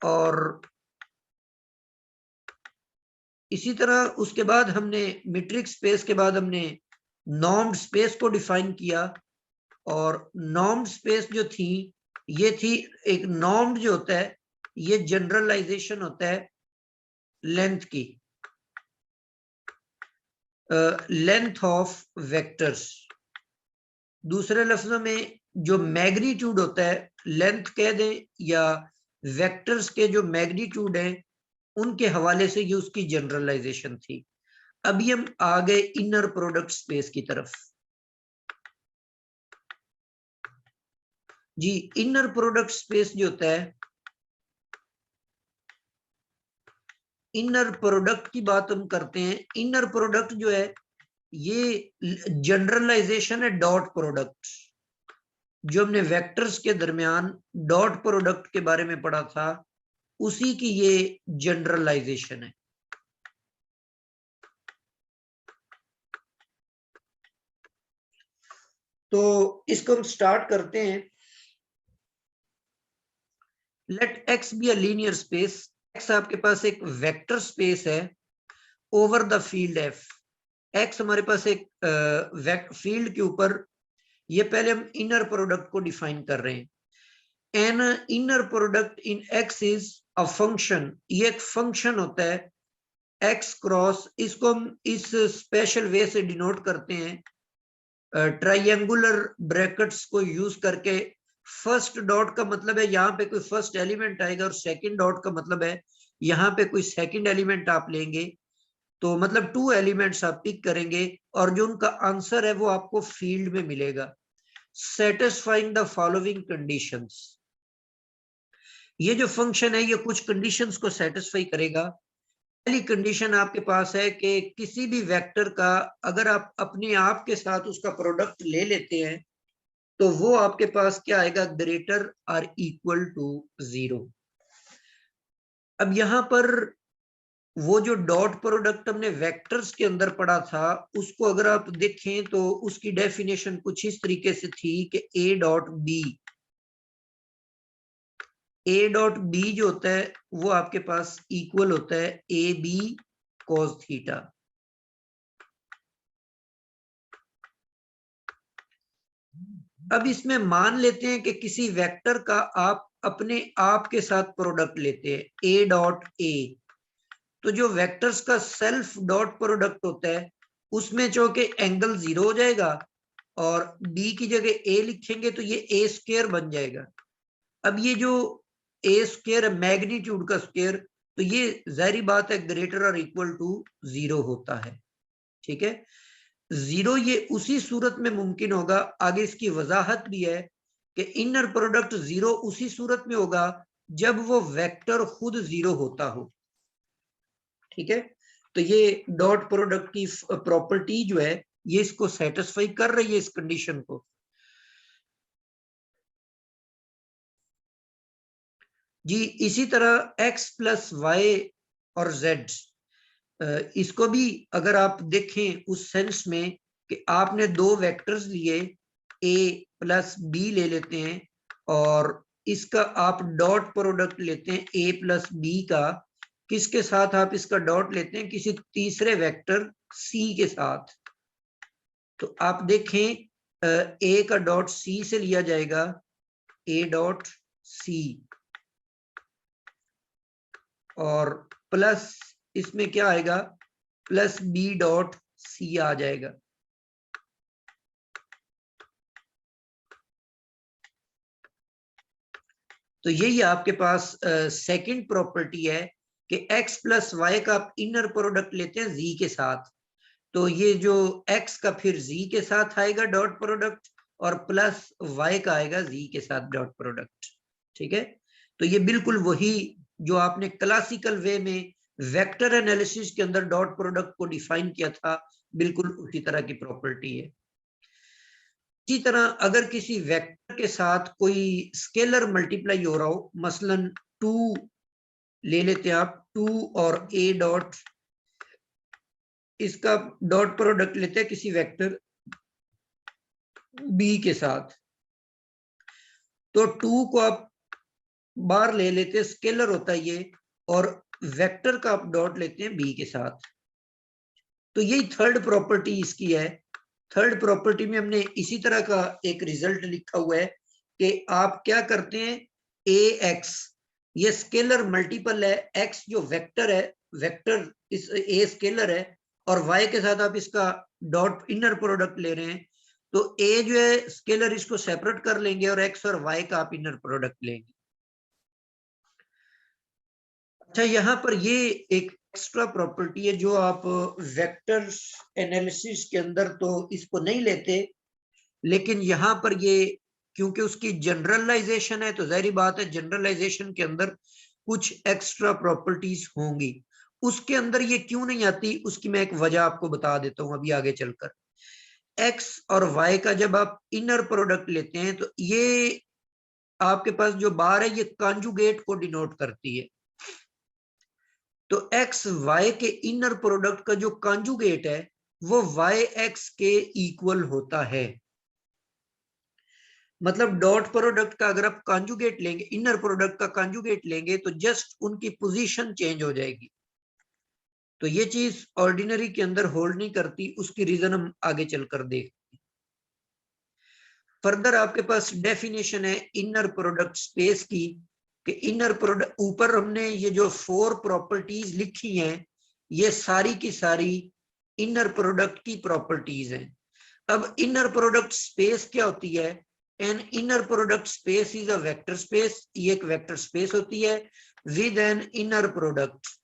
और इसी तरह उसके बाद हमने मीट्रिक स्पेस के बाद हमने नॉर्म्ड स्पेस को डिफाइन किया, और नॉर्म्ड स्पेस जो थी ये थी, एक नॉर्म्ड जो होता है ये जनरलाइजेशन होता है लेंथ की, लेंथ ऑफ वेक्टर्स। दूसरे लफ्जों में जो मैग्नीट्यूड होता है, लेंथ कह दें या वेक्टर्स के जो मैग्नीट्यूड है उनके हवाले से ये उसकी जनरलाइजेशन थी। अभी हम आ गए इनर प्रोडक्ट स्पेस की तरफ। जी, इनर प्रोडक्ट स्पेस जो होता है, इनर प्रोडक्ट की बात हम करते हैं। इनर प्रोडक्ट जो है ये जनरलाइजेशन है डॉट प्रोडक्ट। जो हमने वेक्टर्स के दरमियान डॉट प्रोडक्ट के बारे में पढ़ा था, उसी की ये जनरलाइजेशन है। तो इसको हम स्टार्ट करते हैं। Let X be a linear space. X आपके पास एक वेक्टर स्पेस है over the field F. X हमारे पास एक फील्ड के ऊपर, ये पहले हम इनर प्रोडक्ट को डिफाइन कर रहे हैं। N inner product in x is a function. ये एक फंक्शन होता है एक्स क्रॉस, इसको हम इस स्पेशल वे से डिनोट करते हैं ट्राइंगुलर ब्रैकेट्स को यूज करके। फर्स्ट डॉट का मतलब है यहाँ पे कोई फर्स्ट एलिमेंट आएगा, और सेकंड डॉट का मतलब है यहाँ पे कोई सेकंड एलिमेंट आप लेंगे। तो मतलब 2 एलिमेंट्स आप पिक करेंगे और जो उनका आंसर है वो आपको फील्ड में मिलेगा, सेटिस्फाइंग द फॉलोइंग कंडीशंस। ये जो फंक्शन है ये कुछ कंडीशंस को सेटिस्फाई करेगा। पहली कंडीशन आपके पास है कि किसी भी वेक्टर का अगर आप अपने आप के साथ उसका प्रोडक्ट ले लेते हैं तो वो आपके पास क्या आएगा, ग्रेटर और इक्वल टू 0। अब यहां पर वो जो डॉट प्रोडक्ट हमने वेक्टर्स के अंदर पढ़ा था, उसको अगर आप देखें तो उसकी डेफिनेशन कुछ इस तरीके से थी कि A dot B, A dot B जो होता है वो आपके पास इक्वल होता है ए बी कॉस थीटा। अब इसमें मान लेते हैं कि किसी वेक्टर का आप अपने आप के साथ प्रोडक्ट लेते हैं ए डॉट ए, तो जो वेक्टर्स का सेल्फ डॉट प्रोडक्ट होता है उसमें चूंकि एंगल 0 हो जाएगा और बी की जगह ए लिखेंगे तो ये ए स्क्वायर बन जाएगा। अब ये जो ए स्क्वायर है मैग्नीट्यूड का स्क्वायर, तो ये जाहिर बात है ग्रेटर और इक्वल टू 0 होता है। ठीक है, 0 ये उसी सूरत में मुमकिन होगा, आगे इसकी वजाहत भी है कि इनर प्रोडक्ट 0 उसी सूरत में होगा जब वो वेक्टर खुद 0 होता हो। ठीक है, तो ये डॉट प्रोडक्ट की प्रॉपर्टी जो है ये इसको सेटिस्फाई कर रही है, इस कंडीशन को। जी, इसी तरह x प्लस वाई और z, इसको भी अगर आप देखें उस सेंस में कि आपने 2 वेक्टर्स लिए, a प्लस बी ले लेते हैं और इसका आप डॉट प्रोडक्ट लेते हैं a प्लस बी का, किसके साथ आप इसका डॉट लेते हैं, किसी तीसरे वेक्टर c के साथ। तो आप देखें a का डॉट c से लिया जाएगा, a डॉट c, और प्लस इसमें क्या आएगा, प्लस बी डॉट सी आ जाएगा। तो यही आपके पास सेकंड प्रॉपर्टी है कि x प्लस वाई का आप इनर प्रोडक्ट लेते हैं z के साथ, तो ये जो x का फिर z के साथ आएगा डॉट प्रोडक्ट, और प्लस y का आएगा z के साथ डॉट प्रोडक्ट। ठीक है, तो ये बिल्कुल वही जो आपने क्लासिकल वे में वेक्टर एनालिसिस के अंदर डॉट प्रोडक्ट को डिफाइन किया था, बिल्कुल उसी तरह की प्रॉपर्टी है। इसी तरह अगर किसी वेक्टर के साथ कोई स्केलर मल्टीप्लाई हो रहा हो, मसलन 2 ले लेते हैं आप, 2 और a डॉट, इसका डॉट प्रोडक्ट लेते हैं किसी वेक्टर b के साथ, तो 2 को आप बार ले लेते हैं, स्केलर होता है ये, और वेक्टर का आप डॉट लेते हैं बी के साथ। तो यही थर्ड प्रॉपर्टी इसकी है। थर्ड प्रॉपर्टी में हमने इसी तरह का एक रिजल्ट लिखा हुआ है कि आप क्या करते हैं, ए एक्स ये स्केलर मल्टीपल है, एक्स जो वेक्टर है, वेक्टर इस ए स्केलर है, और वाई के साथ आप इसका डॉट इनर प्रोडक्ट ले रहे हैं, तो ए जो है स्केलर इसको सेपरेट कर लेंगे और एक्स और वाई का आप इनर प्रोडक्ट लेंगे। अच्छा, यहाँ पर ये एक एक्स्ट्रा प्रॉपर्टी है जो आप वेक्टर एनालिसिस के अंदर तो इसको नहीं लेते, लेकिन यहाँ पर ये क्योंकि उसकी जनरलाइजेशन है तो जाहिर बात है जनरलाइजेशन के अंदर कुछ एक्स्ट्रा प्रॉपर्टीज होंगी। उसके अंदर ये क्यों नहीं आती उसकी मैं एक वजह आपको बता देता हूं अभी आगे चलकर। एक्स और वाई का जब आप इनर प्रोडक्ट लेते हैं तो ये आपके पास जो बार है ये कॉन्जुगेट को डिनोट करती है। तो एक्स वाई के इनर प्रोडक्ट का जो कॉन्जुगेट है वो वाई एक्स के इक्वल होता है। मतलब डॉट प्रोडक्ट का अगर आप कॉन्जुगेट लेंगे, इनर प्रोडक्ट का कॉन्जुगेट लेंगे तो जस्ट उनकी पोजीशन चेंज हो जाएगी। तो ये चीज ऑर्डिनरी के अंदर होल्ड नहीं करती, उसकी रीजन हम आगे चलकर देखते हैं। फर्दर आपके पास डेफिनेशन है इनर प्रोडक्ट स्पेस की, कि इनर प्रोडक्ट, ऊपर हमने ये जो 4 प्रॉपर्टीज लिखी हैं ये सारी की सारी इनर प्रोडक्ट की प्रॉपर्टीज हैं। अब इनर प्रोडक्ट स्पेस क्या होती है? N inner product space is a vector space, ये एक वेक्टर स्पेस होती है विद एन इनर प्रोडक्ट।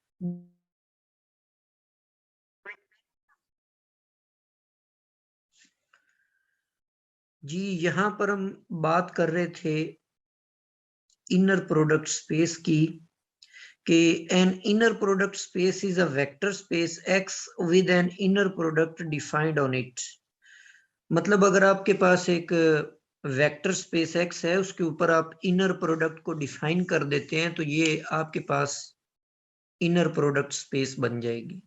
जी यहां पर हम बात कर रहे थे इनर प्रोडक्ट स्पेस की, कि N inner product space is a vector space x with N inner product defined on it. मतलब अगर आपके पास एक वेक्टर स्पेस एक्स है उसके ऊपर आप इनर प्रोडक्ट को डिफाइन कर देते हैं तो ये आपके पास इनर प्रोडक्ट स्पेस बन जाएगी।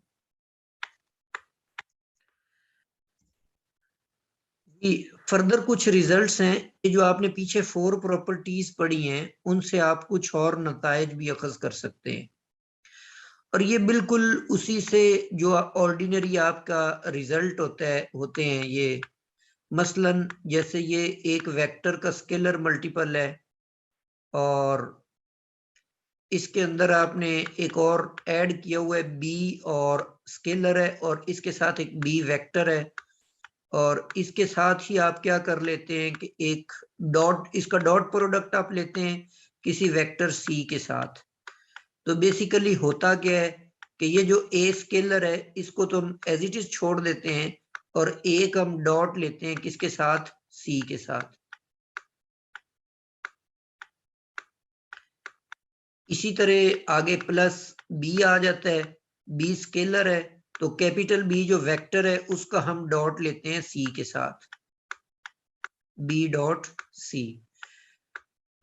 फर्दर कुछ रिजल्ट्स हैं ये जो आपने पीछे 4 प्रॉपर्टीज पढ़ी हैं उनसे आप कुछ और नतायज भी अखज कर सकते हैं, और ये बिल्कुल उसी से जो ऑर्डिनरी आपका रिजल्ट होता है होते हैं ये। मसलन जैसे ये एक वेक्टर का स्केलर मल्टीपल है और इसके अंदर आपने एक और ऐड किया हुआ है बी, और स्केलर है और इसके साथ एक बी वेक्टर है, और इसके साथ ही आप क्या कर लेते हैं कि एक डॉट, इसका डॉट प्रोडक्ट आप लेते हैं किसी वेक्टर सी के साथ। तो बेसिकली होता क्या है कि ये जो ए स्केलर है इसको तो हम एज इट इज छोड़ देते हैं और एक हम डॉट लेते हैं किसके साथ, सी के साथ। इसी तरह आगे प्लस बी आ जाता है, बी स्केलर है तो कैपिटल बी जो वेक्टर है उसका हम डॉट लेते हैं सी के साथ, बी डॉट सी।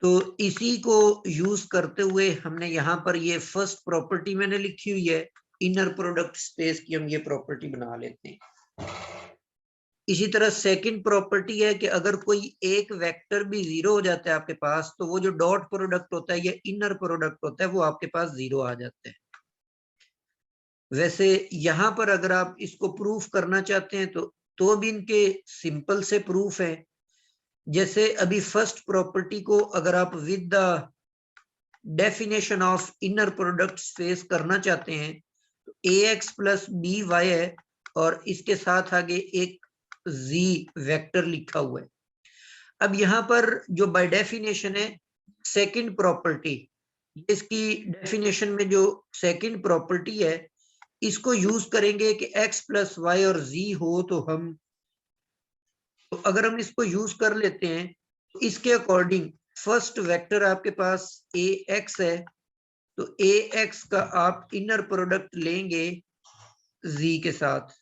तो इसी को यूज करते हुए हमने यहाँ पर ये फर्स्ट प्रॉपर्टी मैंने लिखी हुई है इनर प्रोडक्ट स्पेस की, हम ये प्रॉपर्टी बना लेते हैं। इसी तरह सेकंड प्रॉपर्टी है कि अगर कोई एक वेक्टर भी जीरो हो जाता है आपके पास तो वो जो डॉट प्रोडक्ट होता है ये इनर प्रोडक्ट होता है वो आपके पास जीरो आ जाता है। वैसे यहाँ पर अगर आप इसको प्रूफ करना चाहते हैं तो भी इनके सिंपल से प्रूफ है। जैसे अभी फर्स्ट प्रॉपर्टी को अगर आप with the definition of inner product space करना चाहते हैं तो ए एक्स प्लस बी वाई है और इसके साथ आगे एक जी वेक्टर लिखा हुआ है। अब यहाँ पर जो बाय डेफिनेशन है सेकंड प्रॉपर्टी, इसकी डेफिनेशन में जो सेकंड प्रॉपर्टी है इसको यूज करेंगे कि x प्लस वाई और z हो तो हम, तो अगर हम इसको यूज कर लेते हैं तो इसके अकॉर्डिंग फर्स्ट वेक्टर आपके पास ए एक्स है तो ए एक्स का आप इनर प्रोडक्ट लेंगे z के साथ।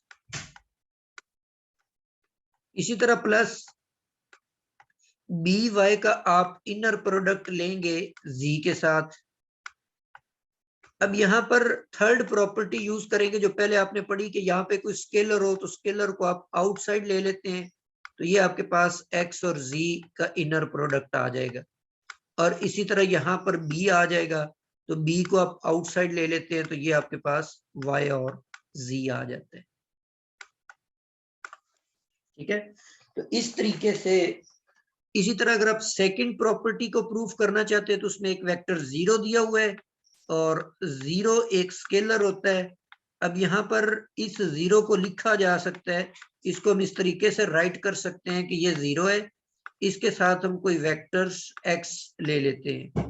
इसी तरह प्लस बी वाई का आप इनर प्रोडक्ट लेंगे z के साथ। अब यहाँ पर थर्ड प्रॉपर्टी यूज करेंगे जो पहले आपने पढ़ी कि यहाँ पे कोई स्केलर हो तो स्केलर को आप आउटसाइड ले लेते हैं तो ये आपके पास x और z का इनर प्रोडक्ट आ जाएगा। और इसी तरह यहाँ पर बी आ जाएगा, तो बी को आप आउटसाइड ले लेते हैं तो ये आपके पास y और z आ जाते हैं। ठीक है, तो इस तरीके से इसी तरह अगर आप सेकंड प्रॉपर्टी को प्रूफ करना चाहते हैं तो उसमें एक वेक्टर 0 दिया हुआ है और 0 एक स्केलर होता है। अब यहाँ पर इस 0 को लिखा जा सकता है, इसको हम इस तरीके से राइट कर सकते हैं कि ये 0 है, इसके साथ हम कोई वेक्टर्स x ले लेते हैं।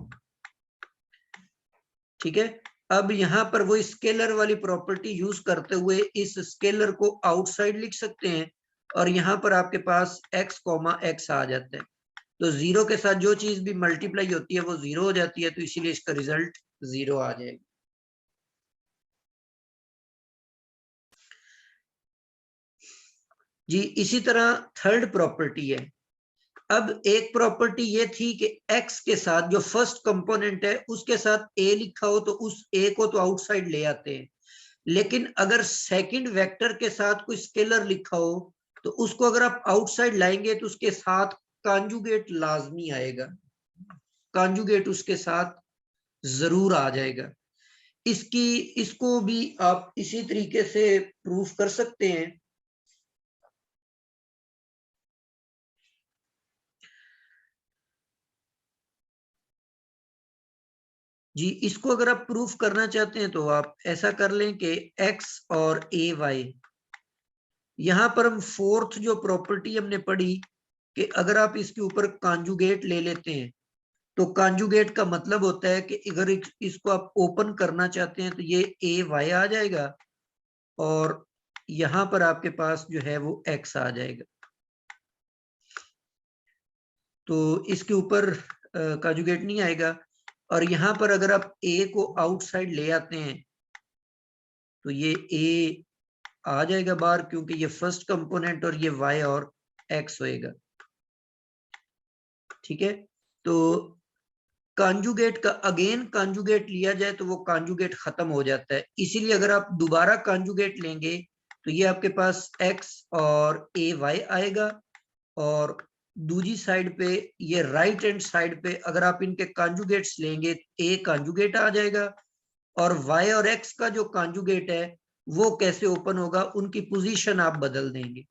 ठीक है, अब यहाँ पर वो स्केलर वाली प्रॉपर्टी यूज करते हुए इस स्केलर को आउटसाइड लिख सकते हैं और यहाँ पर आपके पास x, x आ जाता है। तो 0 के साथ जो चीज भी मल्टीप्लाई होती है वो 0 हो जाती है, तो इसीलिए इसका रिजल्ट 0 आ जाएगा। जी इसी तरह थर्ड प्रॉपर्टी है। अब एक प्रॉपर्टी ये थी कि x के साथ जो फर्स्ट कंपोनेंट है उसके साथ a लिखा हो तो उस a को तो आउटसाइड ले आते हैं, लेकिन अगर सेकंड वेक्टर के साथ कोई स्केलर लिखा हो तो उसको अगर आप आउटसाइड लाएंगे तो उसके साथ कॉन्जुगेट लाजमी आएगा, कॉन्जुगेट उसके साथ जरूर आ जाएगा। इसको भी आप इसी तरीके से प्रूफ कर सकते हैं। जी इसको अगर आप प्रूफ करना चाहते हैं तो आप ऐसा कर लें कि x और ए वाई, यहां पर हम फोर्थ जो प्रॉपर्टी हमने पढ़ी कि अगर आप इसके ऊपर कॉन्जुगेट ले लेते हैं तो कॉन्जुगेट का मतलब होता है कि अगर इसको आप ओपन करना चाहते हैं तो ये ए वाई आ जाएगा और यहां पर आपके पास जो है वो x आ जाएगा। तो इसके ऊपर कॉन्जुगेट नहीं आएगा और यहाँ पर अगर आप a को आउटसाइड ले आते हैं तो ये a आ जाएगा बाहर, क्योंकि ये फर्स्ट कंपोनेंट और ये y और x होएगा। ठीक है, तो कॉन्जुगेट का अगेन कॉन्जुगेट लिया जाए तो वो कॉन्जुगेट खत्म हो जाता है, इसीलिए अगर आप दोबारा कॉन्जुगेट लेंगे तो ये आपके पास x और ए वाई आएगा और दूसरी साइड पे ये राइट हैंड साइड पे अगर आप इनके कॉन्जुगेट्स लेंगे a कॉन्जुगेट आ जाएगा और y और x का जो कॉन्जुगेट है वो कैसे ओपन होगा, उनकी पोजीशन आप बदल देंगे।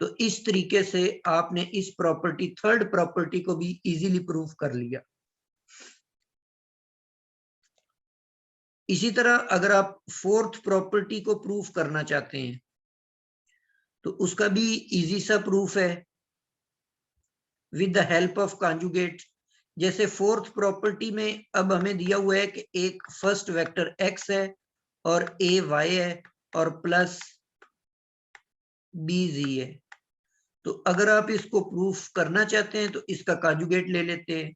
तो इस तरीके से आपने इस प्रॉपर्टी थर्ड प्रॉपर्टी को भी इजीली प्रूफ कर लिया। इसी तरह अगर आप फोर्थ प्रॉपर्टी को प्रूफ करना चाहते हैं तो उसका भी इजी सा प्रूफ है with the help of conjugate. जैसे फोर्थ प्रॉपर्टी में अब हमें दिया हुआ है कि एक फर्स्ट वेक्टर x है और ए वाई है और प्लस बी जी है। तो अगर आप इसको प्रूफ करना चाहते हैं तो इसका कॉन्जुगेट ले लेते हैं।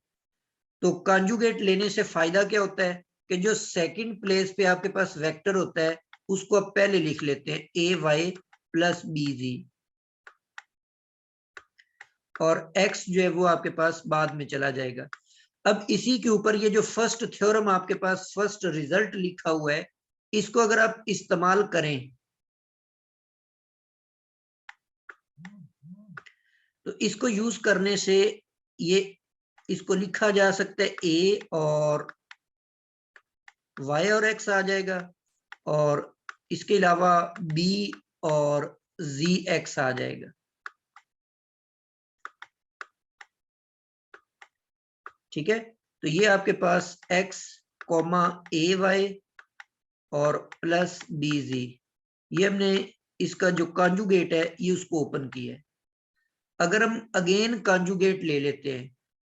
तो कॉन्जुगेट लेने से फायदा क्या होता है कि जो सेकंड प्लेस पे आपके पास वेक्टर होता है उसको आप पहले लिख लेते हैं ए वाई प्लस बी जी और x जो है वो आपके पास बाद में चला जाएगा। अब इसी के ऊपर ये जो फर्स्ट थ्योरम आपके पास फर्स्ट रिजल्ट लिखा हुआ है इसको अगर आप इस्तेमाल करें तो इसको यूज करने से ये इसको लिखा जा सकता है a और y और x आ जाएगा और इसके अलावा b और zx आ जाएगा। ठीक है, तो ये आपके पास x ए वाई और प्लस बी जी, ये हमने इसका जो कॉन्जुगेट है ये उसको ओपन किया है। अगर हम अगेन कॉन्जुगेट ले लेते हैं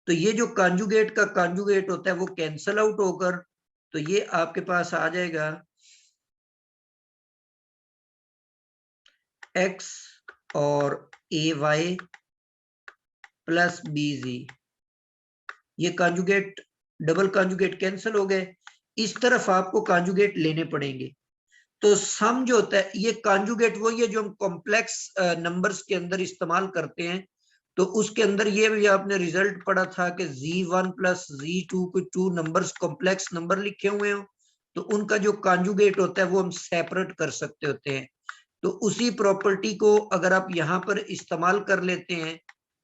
तो ये जो कॉन्जुगेट का कॉन्जुगेट होता है वो कैंसल आउट होकर तो ये आपके पास आ जाएगा x और ए वाई प्लस बी जी, ये कॉन्जुगेट डबल कॉन्जुगेट कैंसिल हो गए। इस तरफ आपको कॉन्जुगेट लेने पड़ेंगे। तो सम जो होता है ये कॉन्जुगेट वही है जो हम कॉम्प्लेक्स नंबर्स के अंदर इस्तेमाल करते हैं। तो उसके अंदर ये भी आपने रिजल्ट पढ़ा था कि z1 प्लस z2 को टू नंबर्स कॉम्प्लेक्स नंबर लिखे हुए हो तो उनका जो कॉन्जुगेट होता है वो हम सेपरेट कर सकते होते हैं। तो उसी प्रॉपर्टी को अगर आप यहाँ पर इस्तेमाल कर लेते हैं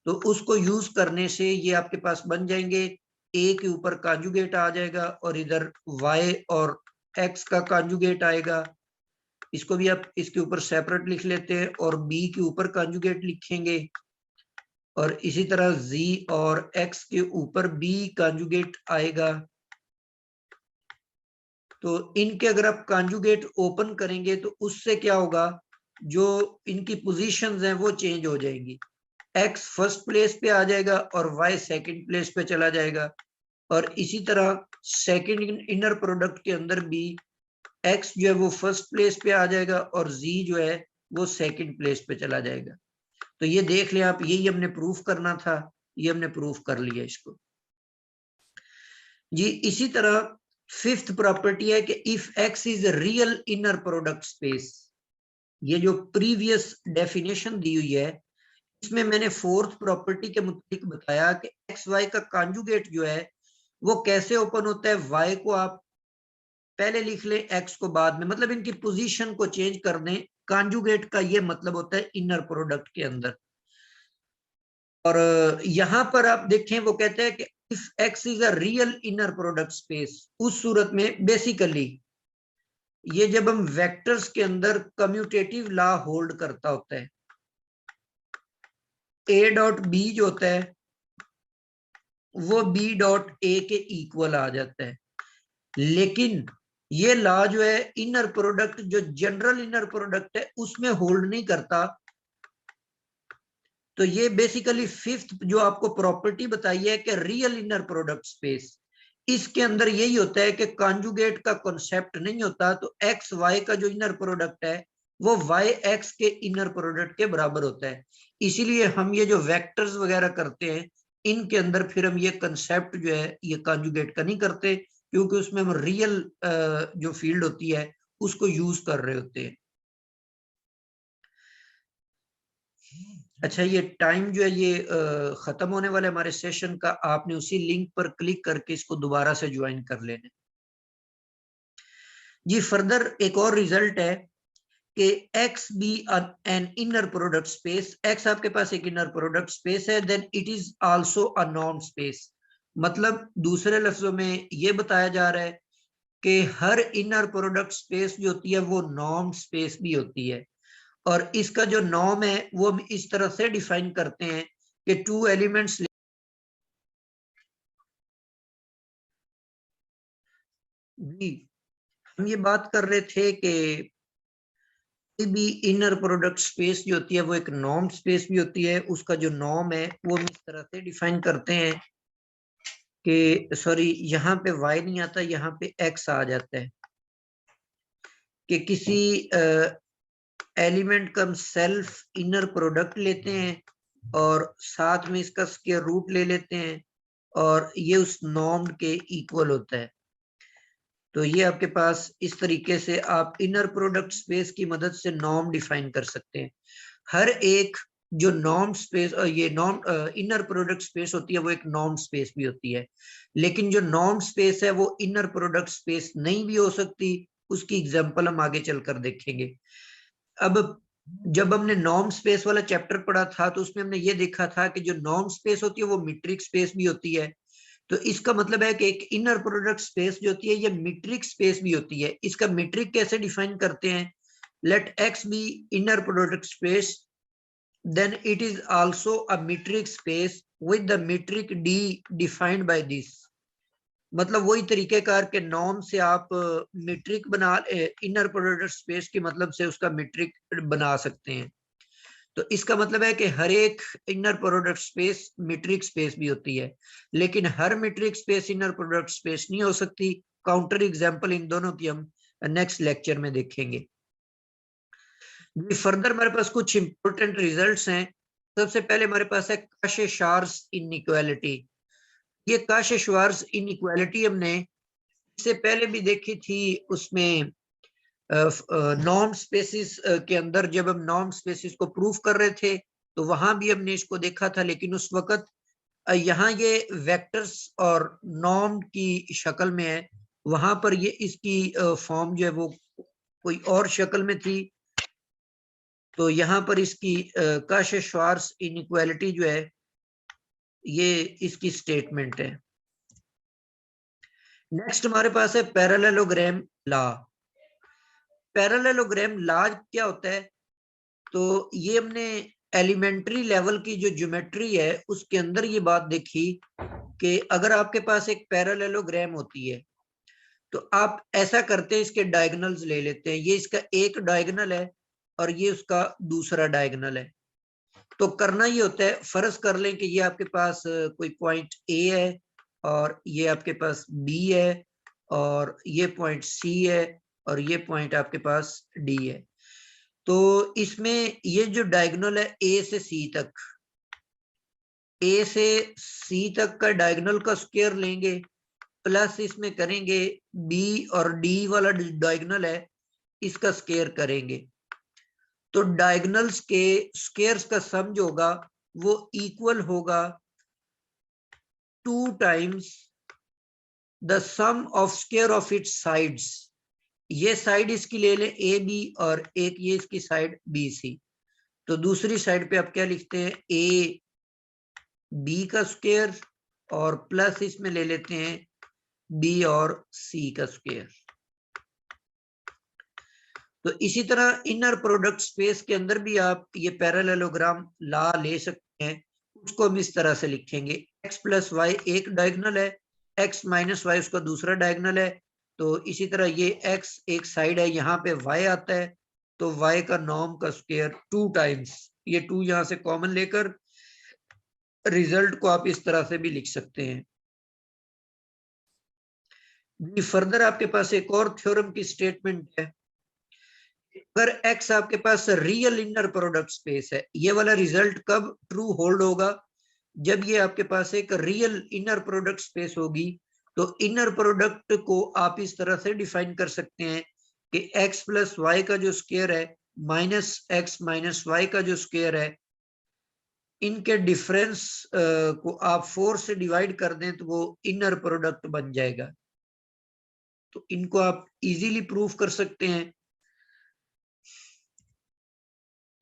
तो उसको यूज करने से ये आपके पास बन जाएंगे ए के ऊपर कॉन्जुगेट आ जाएगा और इधर वाई और एक्स का कॉन्जुगेट आएगा। इसको भी आप इसके ऊपर सेपरेट लिख लेते हैं और बी के ऊपर कॉन्जुगेट लिखेंगे और इसी तरह जी और एक्स के ऊपर बी कॉन्जुगेट आएगा। तो इनके अगर आप कॉन्जुगेट ओपन करेंगे तो उससे क्या होगा, जो इनकी पोजीशंस हैं वो चेंज हो जाएंगी। एक्स फर्स्ट प्लेस पे आ जाएगा और वाई सेकंड प्लेस पे चला जाएगा और इसी तरह सेकंड इनर प्रोडक्ट के अंदर भी एक्स जो है वो फर्स्ट प्लेस पे आ जाएगा और जी जो है वो सेकंड प्लेस पे चला जाएगा। तो ये देख लें आप, यही हमने प्रूफ करना था, ये हमने प्रूफ कर लिया इसको जी। इसी तरह फिफ्थ प्रॉपर्टी है कि if x is real inner product space. ये जो प्रीवियस डेफिनेशन दी हुई है इसमें मैंने फोर्थ प्रॉपर्टी के मुताबिक बताया कि एक्स वाई का कॉन्जुगेट जो है वो कैसे ओपन होता है। वाई को आप पहले लिख लें, एक्स को बाद में, मतलब इनकी पोजीशन को चेंज कर दें। कॉन्जुगेट का ये मतलब होता है इनर प्रोडक्ट के अंदर। और यहां पर आप देखें वो कहते हैं कि if x is a real inner product space, उस सूरत में बेसिकली ये जब हम वेक्टर्स के अंदर कम्यूटेटिव लॉ होल्ड करता होता है, ए डॉट बी जो होता है वो बी डॉट ए के इक्वल आ जाता है। लेकिन ये लॉ जो है इनर प्रोडक्ट, जो जनरल इनर प्रोडक्ट है उसमें होल्ड नहीं करता। तो ये बेसिकली फिफ्थ जो आपको प्रॉपर्टी बताई है कि रियल इनर प्रोडक्ट स्पेस, इसके अंदर यही होता है कि कॉन्जुगेट का कॉन्सेप्ट नहीं होता। तो एक्स वाई का जो इनर प्रोडक्ट है वो वाई एक्स के इनर प्रोडक्ट के बराबर होता है। इसीलिए हम ये जो वेक्टर्स वगैरह करते हैं इनके अंदर फिर हम ये कंसेप्ट जो है ये कॉन्जुगेट का नहीं करते, क्योंकि उसमें हम रियल जो फील्ड होती है उसको यूज कर रहे होते हैं। अच्छा, ये टाइम जो है ये खत्म होने वाले हमारे सेशन का, आपने उसी लिंक पर क्लिक करके इसको दोबारा से ज्वाइन कर लेना जी। फर्दर एक और रिजल्ट है कि X be an inner product space, X आपके पास एक इनर प्रोडक्ट स्पेस है, then it is also a norm space. मतलब दूसरे लफ्जों में ये बताया जा रहा है कि हर इनर प्रोडक्ट स्पेस जो होती है वो नॉर्म स्पेस भी होती है। और इसका जो नॉर्म है वो हम इस तरह से डिफाइन करते हैं कि टू एलिमेंट्स। जी, हम ये बात कर रहे थे कि कोई भी इनर प्रोडक्ट स्पेस जो होती है वो एक नॉर्म स्पेस भी होती है। उसका जो नॉर्म है वो हम इस तरह से डिफाइन करते हैं कि, सॉरी यहाँ पे y नहीं आता, यहाँ पे x आ जाता है, कि किसी एलिमेंट का हम सेल्फ इनर प्रोडक्ट लेते हैं और साथ में इसका स्क्वायर रूट ले लेते हैं और ये उस नॉर्म के इक्वल होता है। तो ये आपके पास इस तरीके से आप इनर प्रोडक्ट स्पेस की मदद से नॉर्म डिफाइन कर सकते हैं। हर एक जो नॉर्म स्पेस और ये नॉर्म इनर प्रोडक्ट स्पेस होती है वो एक नॉर्म स्पेस भी होती है। लेकिन जो नॉर्म स्पेस है वो इनर प्रोडक्ट स्पेस नहीं भी हो सकती, उसकी एग्जांपल हम आगे चलकर देखेंगे। अब जब हमने नॉर्म स्पेस वाला चैप्टर पढ़ा था तो उसमें हमने ये देखा था कि जो नॉर्म स्पेस होती है वो मीट्रिक स्पेस भी होती है। तो इसका मतलब है कि एक इनर प्रोडक्ट स्पेस जो होती है ये मीट्रिक स्पेस भी होती है। इसका मीट्रिक कैसे डिफाइन करते हैं, let X be inner product space, then it is also a metric space with the metric d defined by this। मतलब वही तरीकेकार के नॉर्म से आप मीट्रिक बना, इनर प्रोडक्ट स्पेस की मतलब से उसका मीट्रिक बना सकते हैं। तो इसका मतलब है कि हर एक inner product space metric space भी होती है, लेकिन हर metric space inner product space नहीं हो सकती। काउंटर एग्जांपल इन दोनों की हम नेक्स्ट लेक्चर में देखेंगे। फर्दर हमारे पास कुछ इंपॉर्टेंट रिजल्ट्स हैं। सबसे पहले हमारे पास है काशे-शार्स इनइक्वालिटी। ये काशे-शार्स इनइक्वालिटी हमने इससे पहले भी देखी थी। उसमें नॉर्म स्पेसिस के अंदर जब हम नॉर्म स्पेसिस को प्रूफ कर रहे थे तो वहां भी हमने इसको देखा था, लेकिन उस वक्त यहाँ ये वेक्टर्स और नॉर्म की शक्ल में है, वहां पर ये इसकी फॉर्म जो है वो कोई और शक्ल में थी। तो यहाँ पर इसकी काशे-शार्स इनइक्वालिटी जो है ये इसकी स्टेटमेंट है। नेक्स्ट हमारे पास है पैरेललोग्राम लॉ। पैरेललोग्राम लॉ क्या होता है? तो ये हमने एलिमेंट्री लेवल की जो ज्योमेट्री है उसके अंदर ये बात देखी कि अगर आपके पास एक पैरेललोग्राम होती है तो आप ऐसा करते हैं, इसके डायगोनल्स ले लेते हैं। ये इसका एक डायगोनल है और ये उसका दूसरा डायगोनल है। तो करना ये होता है, फर्ज कर लें कि ये आपके पास कोई पॉइंट ए है और ये आपके पास बी है और ये पॉइंट सी है और ये पॉइंट आपके पास डी है। तो इसमें ये जो डायगोनल है ए से सी तक, ए से सी तक का डायगोनल का स्क्वायर लेंगे, प्लस इसमें करेंगे बी और डी वाला डायगोनल है इसका स्क्वायर करेंगे। तो डायगोनल्स के स्क्वायर्स का सम जो होगा वो इक्वल होगा 2 times the sum of square of its sides. ये साइड इसकी ले लें ए बी और एक ये इसकी साइड बी सी। तो दूसरी साइड पे आप क्या लिखते हैं, ए बी का स्क्वायर और प्लस इसमें ले लेते हैं बी और सी का स्क्वायर। तो इसी तरह इनर प्रोडक्ट स्पेस के अंदर भी आप ये पैरेललोग्राम लॉ ले सकते हैं। उसको हम इस तरह से लिखेंगे, x प्लस वाई एक डायगोनल है, x माइनस वाई उसका दूसरा डायगोनल है। तो इसी तरह ये x एक साइड है, यहाँ पे y आता है, तो y का नॉर्म का स्क्वायर 2 टाइम्स, ये 2 यहाँ से कॉमन लेकर रिजल्ट को आप इस तरह से भी लिख सकते हैं। फर्दर आपके पास एक और थ्योरम की स्टेटमेंट है। अगर x आपके पास रियल इनर प्रोडक्ट स्पेस है, ये वाला रिजल्ट कब ट्रू होल्ड होगा? जब ये आपके पास एक रियल इनर प्रोडक्ट स्पेस होगी। तो इनर प्रोडक्ट को आप इस तरह से डिफाइन कर सकते हैं कि x प्लस वाई का जो स्क्वायर है माइनस x माइनस वाई का जो स्क्वायर है, इनके डिफरेंस को आप 4 से डिवाइड कर दें तो वो इनर प्रोडक्ट बन जाएगा। तो इनको आप इजीली प्रूफ कर सकते हैं।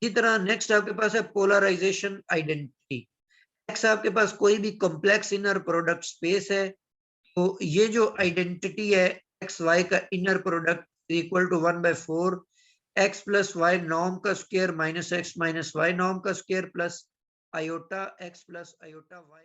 इसी तरह नेक्स्ट आपके पास है पोलराइजेशन आइडेंटिटी। एक्स आपके पास कोई भी कॉम्प्लेक्स इनर प्रोडक्ट स्पेस है, तो ये जो आइडेंटिटी है एक्स वाई का inner product equal to 1/4 X plus Y norm का square minus X minus Y norm का square plus iota X plus iota Y.